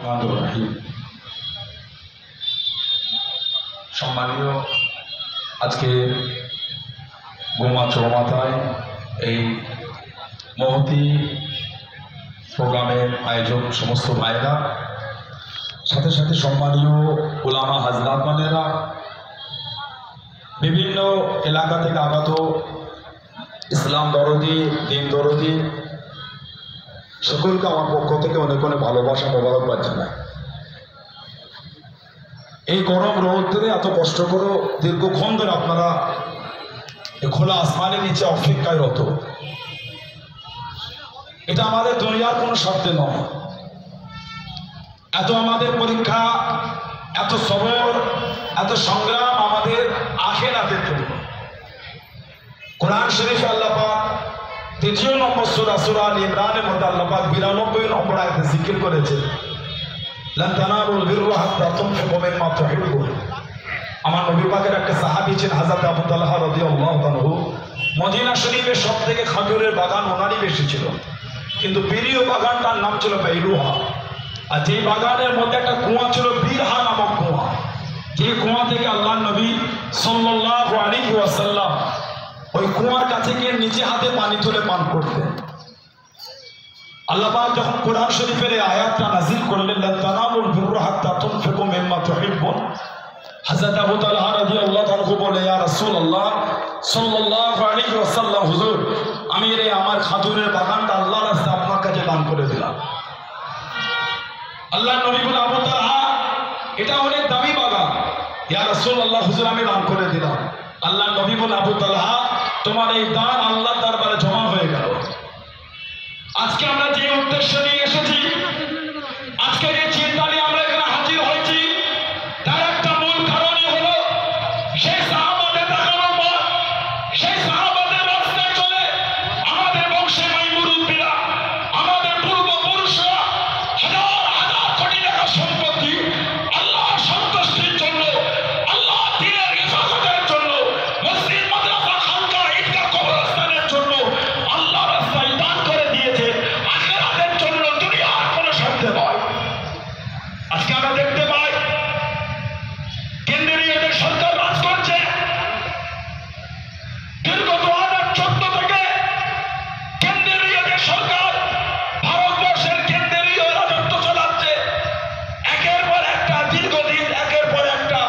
রহমানির রহিম। সম্মানীয় আজকে গোমা চৌমাথায় এই মহতি প্রোগ্রামের আয়োজক সমস্ত ভাইরা, সাথে সাথে সম্মানীয় উলামা হাজরাতগণেরা, বিভিন্ন এলাকা থেকে আগত ইসলাম দরদি, দিন দরদি, সকলকে আমার পক্ষ থেকে অনেক অনেক ভালোবাসা মোবারকবাদ জানাই। এই গরম রোদ্রে এত কষ্ট করে দীর্ঘক্ষণ ধরে আপনারা খোলা আসমানের নিচে অপেক্ষায় রত, এটা আমাদের দুনিয়ার কোনো স্বার্থে নয়। এত আমাদের পরীক্ষা, এত সবর, এত সংগ্রাম আমাদের আখিরাতের জন্য। কোরআন শরীফে আল্লাহ পাক ৩য় নম্বর সূরা সূরা আল ইমরানের মধ্যে আল্লাহ পাক ৯২ নম্বর আয়াতে জিকির করেছে, লান তানালুল বিররা হাত্তা তুনফিকু মিম্মা তুহিব্বুন। আমার নবী পাকের একটা সাহাবী ছিলেন হযরত আবু তালহা রাদিয়াল্লাহু আনহু। মদিনা শরীফের সবথেকে খাজুরের বাগান ওনারই বেশি ছিল, কিন্তু প্রিয় বাগানটার নাম ছিল বাইরুহা। আর যে বাগানের মধ্যে একটা কুয়া ছিল, বীরহা নামক কুয়া, যে কুয়া থেকে আল্লাহ নবী সাল্লাল্লাহু আলাইহি ওয়াসাল্লাম ওই কুয়ার কাছে গিয়ে নিচে হাতে পানি তুলে পান করতেন। আল্লাহ পাক যখন কোরআন শরীফের এই আয়াতটা নাযিল করলেন, লা তানালুল বিররা হাত্তা তুনফিকু মিম্মা তুহিব্বুন, হযরত আবু তালহা রাদিয়াল্লাহু আনহু বলে, ইয়া রাসূলুল্লাহ সাল্লাল্লাহু আলাইহি ওয়াসাল্লাম, হুজুর আমি এই আমার খাজুরের বাগানটা আল্লাহর রাস্তায় আপনার কাছে দান করে দিলাম। আল্লাহ নবী বলে, আবু তালহা এটা অনেক দামি বাগান। ইয়া রাসূলুল্লাহ, হুজুর আমি দান করে দিলাম। আল্লাহ নবী বলে, আবু তালহা তোমার এই দান আল্লাহর দরবারে জমা হয়ে গেল। আজকে আমরা যে উদ্দেশ্য নিয়ে এসেছি, আজকে যে চিন্তা নিয়ে আমরা এখানে হাজির হয়েছি, তার একটা মূল কারণই হলো সেই সাহাবাদের দেখানোর পর, সেই সাহাবাদের রাস্তায় চলে আমাদের বংশে মাই মুরব্বীরা, আমাদের পূর্বপুরুষরা হাজার হাজার কোটি টাকা সম্পত্তি আল্লাহর সন্তুষ্টির জন্য, আল্লাহ দ্বীনের হেফাজতের জন্য, মসজিদ মাদ্রাসা খানকা ঈদগাহ কবরস্থানের জন্য আল্লাহর রাস্তায় দান করে দিয়েছে, আখিরাতের জন্য, দুনিয়ার কোনো স্বার্থে নয়। আজকে আমরা দেখতে পাই কেন্দ্রীয় যে সরকার রাজ করছে, দীর্ঘ 2014 থেকে কেন্দ্রীয় যে সরকার ভারতবর্ষের কেন্দ্রীয় রাজত্ব চালাচ্ছে, একের পর একটা দীর্ঘদিন একের পর একটা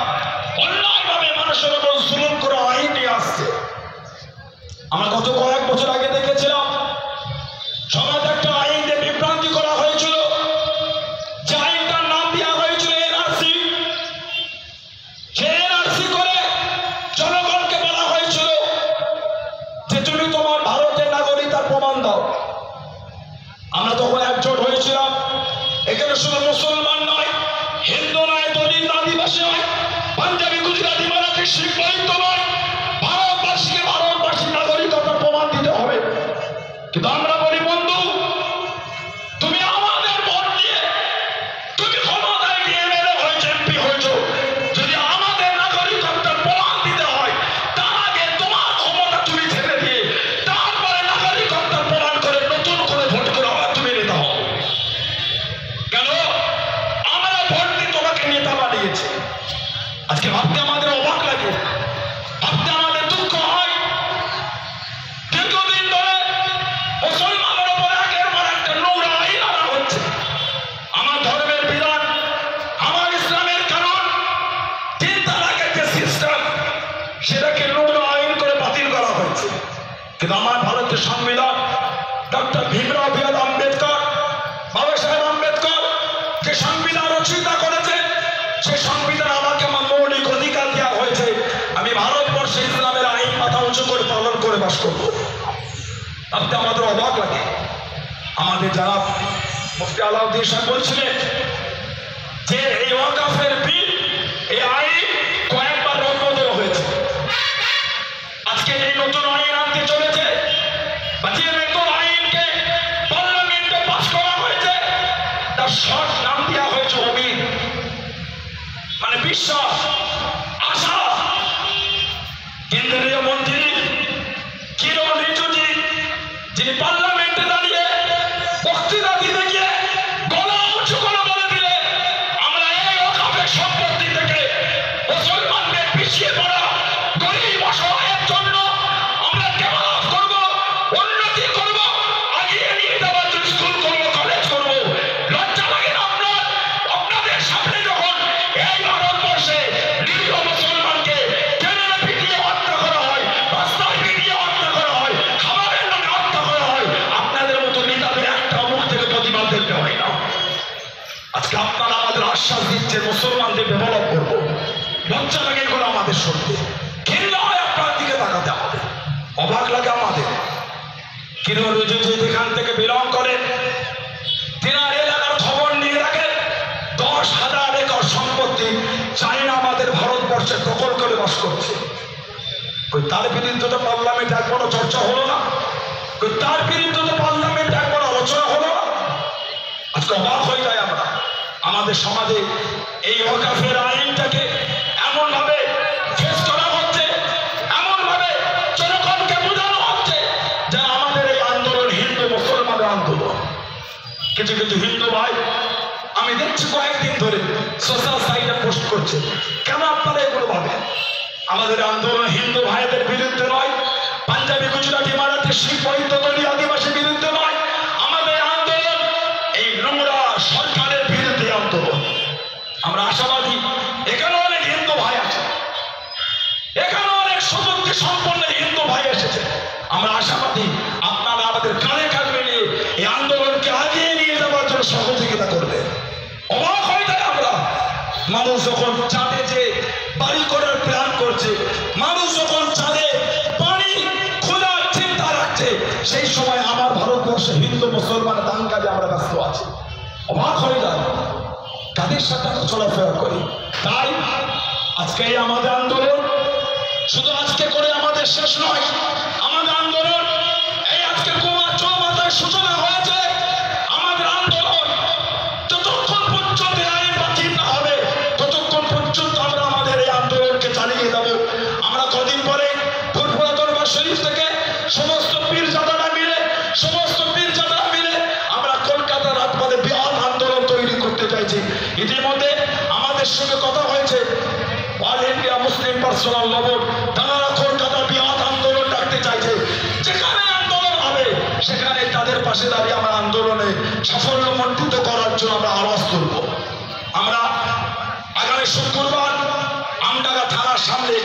অন্যায়ভাবে মানুষের উপর জুলুম করে আইন নিয়ে আসছে। আমরা গত কয়েক বছর আগে দেখেছিলাম সমাজে একটা আইন দিয়ে বিভ্রান্তি করা হয়েছিল, যে আইনটার নাম দেওয়া হয়েছিল এনআরসি। সে এনআরসি করে জনগণকে বলা হয়েছিল যে তুমি তোমার ভারতের নাগরিকতার প্রমাণ দাও। আমরা তখন একজোট হয়েছিলাম, এখানে শুধু মুসলমান নয়, হিন্দু নয়, দলিত, আদিবাসী নয়, পাঞ্জাবি, গুজরাটি, মারাঠি, শিখ, বৈদ্য নয়, ভারতবাসীকে ভারতবাসীর নাগরিকতার প্রমাণ দিতে হবে। কিন্তু আমরা বলি, বন্ধু তুমি আমাদের ভোট দিয়ে তুমি ক্ষমতায় গিয়ে এমএলএ হয়েছে, এমপি হয়েছ, যদি আমাদের নাগরিকত্বের প্রমাণ দিতে হয়, তার আগে তোমার ক্ষমতা তুমি ছেড়ে দিয়ে তারপরে নাগরিকত্বের প্রমাণ করে নতুন করে ভোট করে আবার তুমি নেতা হও। কেন? আমরা ভোট দিয়ে তোমাকে নেতা বানিয়েছি। আজকে ভাবতে আমাদের অবাক লাগে, ভাবতে আমাদের দুঃখ হয়। দীর্ঘদিন ধরে মুসলমানের উপর একের পর একটা নোংরা আইন আনা হচ্ছে। আমার ধর্মের বিধান, আমার ইসলামের কানুন, 3 তালাকের যে সিস্টেম, সেটাকে নোংরা আইন করে বাতিল করা হয়েছে। কিন্তু আমার ভারতের সংবিধান, ডক্টর ভীমরাও আম্বেদকর, বাবা সাহেব আম্বেদকর যে সংবিধান রচনা করেছে, সেই সংবিধান আমাকে আমার মৌলিক অধিকার দেওয়া হয়েছে, আমি ভারতবর্ষে ইসলামের আইন মাথা উঁচু করে পালন করে বাস করব। ভাবতে আমাদের অবাক লাগে। আমাদের যারা মুফতি আলাউদ্দিন সাহেব বলছিলেন যে এই ওয়াকাফের বিল, এই আইন কয়েকবার রদবদল হয়েছে। আজকে যে নতুন আইন আনতে চলেছে, বা যে নতুন আইনকে পার্লামেন্টে পাস করা হয়েছে, তার শর্ট নাম দেওয়া হয়েছে অমিত, মানে বিশ্বাস, আশা। কেন্দ্রীয় মন্ত্রী কিরণ রিজিজু, যিনি পার্লামেন্টে দাঁড়িয়ে বক্তৃতা দিতে গিয়ে গলা উঁচু করে বলে দিলেন আজকে আপনারা আমাদের আশ্বাস দিচ্ছে মুসলমানদের ডেভেলপ করবো, লজ্জা লাগে এগুলো আমাদের শুনতে, ঘৃণা হয় আপনার দিকে তাকাতে আমাদের, অবাক লাগে আমাদের। কিরণ যেখান থেকে বিলং করেন তেনার এলাকার খবর নিয়ে রাখেন, 10,000 একর সম্পত্তি চাইনা আমাদের ভারতবর্ষে দখল করে বাস করছে। ওই তার বিরুদ্ধে তো পার্লামেন্টে একবারও চর্চা হলো না, ওই তার বিরুদ্ধে তো পার্লামেন্টে একবার আলোচনা হলো না। আজকে অবাক হয়ে যায় আমরা, আমাদের সমাজে এই ওয়াকফের আইনটাকে এমন ভাবে ফেস করা হচ্ছে, এমন ভাবে জনগণকে বোঝানো হচ্ছে যে আমাদের এই আন্দোলন হিন্দু মুসলমানের আন্দোলন। কিছু কিছু হিন্দু ভাই আমি দেখছি কয়েকদিন ধরে সোশ্যাল সাইটে পোস্ট করছে, কেন আপনারা এগুলো ভাবেন? আমাদের আন্দোলন হিন্দু ভাইদের বিরুদ্ধে নয়, পাঞ্জাবি গুজরাটি মারাঠি শিখ বৈদ্যতলী আদিবাসী বিরুদ্ধে নয়, আমাদের আন্দোলন এই নোংরা সরকারের বিরুদ্ধে আন্দোলন। আমরা আশাবাদী এখানে অনেক হিন্দু ভাই আছে, এখানে অনেক সুযোগ্য সম্পন্ন হিন্দু ভাই এসেছে। আমরা আশাবাদী আপনারা আমাদের কানে কান মিলিয়ে এই আন্দোলনকে আগিয়ে নিয়ে যাওয়ার জন্য সহযোগিতা করবে। অবাক হয়ে যায় আমরা, মানুষ যখন চাঁদে যে বাড়ি করার প্ল্যান করছে, মানুষ যখন চাঁদে পানি খোঁজার চিন্তা রাখছে, সেই সময় আমার ভারতবর্ষে হিন্দু মুসলমান দাঙ্গাতে আমরা ব্যস্ত আছি। অবাক হয়ে যায় কাদের সাথে চলাফেরা করি। তাই আজকে আমাদের আন্দোলন শুধু আজকে করে আমাদের শেষ নয়, আমাদের আন্দোলন এই আজকে কুমার চৌমাথায় সূচনা হয়েছে। আমাদের আন্দোলন যতক্ষণ পর্যন্ত আইন বাতিল না হবে ততক্ষণ পর্যন্ত আমরা আমাদের এই আন্দোলনকে চালিয়ে যাব। আমরা কদিন পরে ফুরফুরা দরবার শরীফ থেকে সমস্ত পীরজাদারা মিলে আমরা কলকাতা রাজপথে বৃহৎ আন্দোলন তৈরি করতে চাইছি। ইতিমধ্যে আমাদের সঙ্গে কথা হয়েছে অল ইন্ডিয়া মুসলিম পার্সোনাল ল বোর্ড, তারা কলকাতা বৃহৎ আন্দোলন ডাকতে চাইছে। যেখানে আন্দোলন হবে সেখানে তাদের পাশে দাঁড়িয়ে আমরা আন্দোলনে সাফল্যমণ্ডিত করার জন্য আমরা আওয়াজ তুলব। আমরা আগামী শুক্রবার আমডাঙ্গা থানার সামনে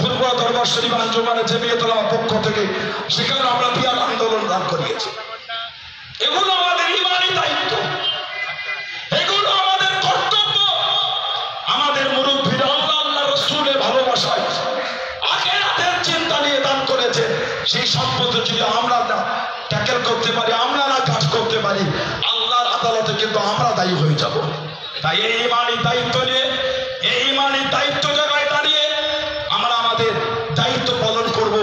ফুরফুরা দরবার শরীফ আঞ্জুমানে জমিয়তুল উলামার পক্ষ থেকে সেখানে আমরা বৃহৎ আন্দোলন দান করিয়েছি। এগুলো আমাদের ইমানি দায়িত্ব, এগুলো আমাদের কর্তব্য। আমাদের মুরব্বীরা আল্লাহ রাসূলের ভালোবাসায় আখিরাতের চিন্তা নিয়ে দান করেছে। সেই সম্পত্তি যদি আমরা না ট্যাকেল করতে পারি, আমরা না কাজ করতে পারি, আল্লাহর আদালতে কিন্তু আমরা দায়ী হয়ে যাব। তাই এই ইমানি দায়িত্ব নিয়ে, এই ইমানি দায়িত্ব জায়গায় দাঁড়িয়ে আমরা আমাদের দায়িত্ব পালন করব।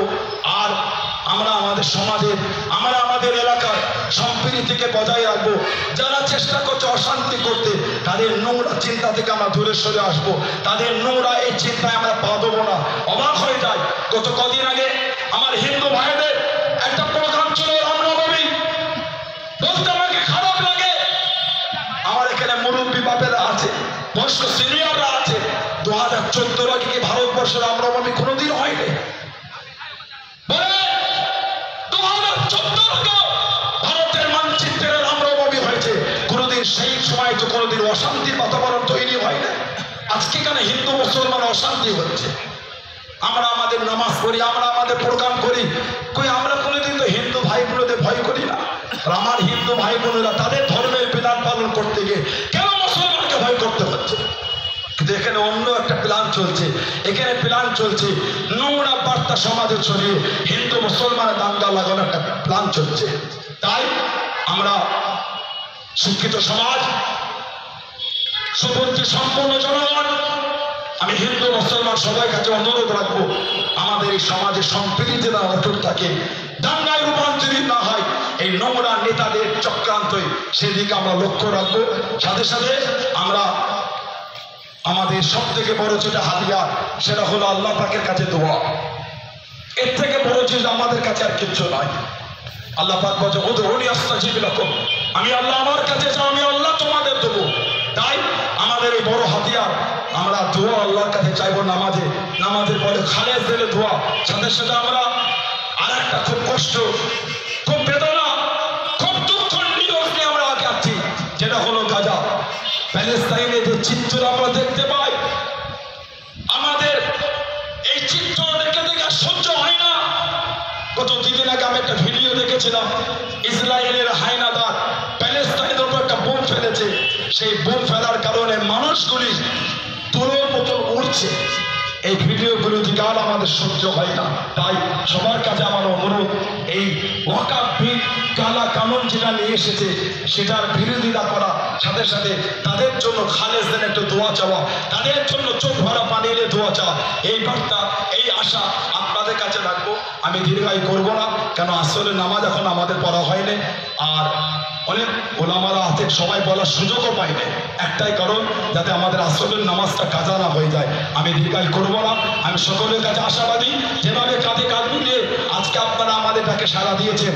আর আমরা আমাদের সমাজের, আমরা আমাদের এলাকার সম্প্রীতিকে বজায় রাখবো। যারা চেষ্টা করছে অশান্তি করতে, তাদের নোংরা চিন্তা থেকে আমরা দূরে সরে আসবো, তাদের নোংরা এই চিন্তায় আমরা পা দেবো না। অবাক হয়ে যায়, গত কদিন আগে আমার হিন্দু ভাইদের একটা প্রোগ্রাম ছিল রামনবমী, বলতে আমাকে খারাপ লাগে। আমার এখানে মুরব্বী বাপেরা আছে, বয়স্ক সিনিয়ররা আছে। 2014 আগে কি ভারতবর্ষের রামনবমী কোনোদিন হয়নি? বলে 2014 ভারতের মানচিত্রে রামনবমী হয়েছে, কোনোদিন সেই সময় তো কোনোদিন অশান্তির বাতাবরণ তৈরি হয় না। আজকে কেন হিন্দু মুসলমান অশান্তি হচ্ছে? আমরা আমাদের নামাজ পড়ি, আমরা আমাদের প্রোগ্রাম করি, কই আমরা কোনোদিন তো হিন্দু ভাই বোনদের ভয় করি না। আমার হিন্দু ভাই বোনেরা তাদের ধর্মের বিধান পালন করতে গিয়ে কেন মুসলমানকে ভয় করতে হচ্ছে? কিন্তু এখানে অন্য একটা প্ল্যান চলছে, এখানে প্ল্যান চলছে নোংরা বার্তা সমাজে ছড়িয়ে হিন্দু মুসলমানের দাঙ্গা লাগানো একটা প্ল্যান চলছে। তাই আমরা শিক্ষিত সমাজ, সুবুদ্ধি সম্পন্ন জনগণ, আমি হিন্দু মুসলমান সবার কাছে অনুরোধ রাখবো, আমাদের এই সমাজের সম্প্রীতি যেন অটুট থাকে, দাঙ্গায় রূপান্তরিত না হয়, এই নোংরা নেতাদের চক্রান্তই সেদিকে আমরা লক্ষ্য রাখবো। সাথে সাথে আমরা আমাদের সব থেকে বড় যেটা হাতিয়ার, সেটা হলো আল্লাহ পাকের কাছে দোয়া। এর থেকে বড় চিজ আমাদের কাছে আর কিচ্ছু নয়। আল্লাহ পাক বলছে উদউনি আস্তাজিব লাকুম, আমি আল্লাহ আমার কাছে চাও, আমি আল্লাহ তোমাদের দেবো। তাই আমাদের এই বড় হাতিয়ার, আমরা দোয়া আল্লাহর কাছে চাইবো। নামাজের পরে খালেজ দিলে দোয়া। সাথে সাথে আমরা আর একটা খুব কষ্ট, খুব বেদনা, খুব দুঃখ নিয়োগ নিয়ে আমরা আগে আছি, যেটা হলো গাজা প্যালেস্তাইনে যে চিত্র আমরা দেখতে পাই, আমাদের এই চিত্র দেখে দেখে সহ্য হয় না। গত দুদিন আগে আমি একটা ভিডিও দেখেছিলাম, ইসরায়েলের হায়নাদার প্যালেস্তাইনের উপর একটা বোম ফেলেছে, সেই বোম ফেলার কারণে মানুষগুলি তুলোর মতো উঠছে। এই ভিডিওগুলো দিকাল আমাদের সহ্য হয় না। তাই সবার কাছে আমার অনুরোধ, এই ওয়াকাফ বিল কালা কানুন যেটা নিয়ে এসেছে সেটার বিরোধিতা করা, সাথে সাথে তাদের জন্য খালেসদের একটু দোয়া চাওয়া, তাদের জন্য চোখ ভরা পানি এলে দোয়া চাওয়া, এই বার্তা এই আশা আপনাদের কাছে রাখবো। আমি দীর্ঘায়ু করবো না, কেন আসলে নামাজ এখন আমাদের পড়া হয়নি, আর অনেক ওলামারা আছে সবাই বলার সুযোগও পাইনি। একটাই কারণ, যাতে আমাদের আসলের নামাজটা কাজা না হয়ে যায়। আমি দীর্ঘায়ু করবো না। আমি সকলের কাছে আশাবাদী, যেভাবে কাঁধে কাঁধ মিলিয়ে আজকে আপনারা আমাদের ডাকে সাড়া দিয়েছেন,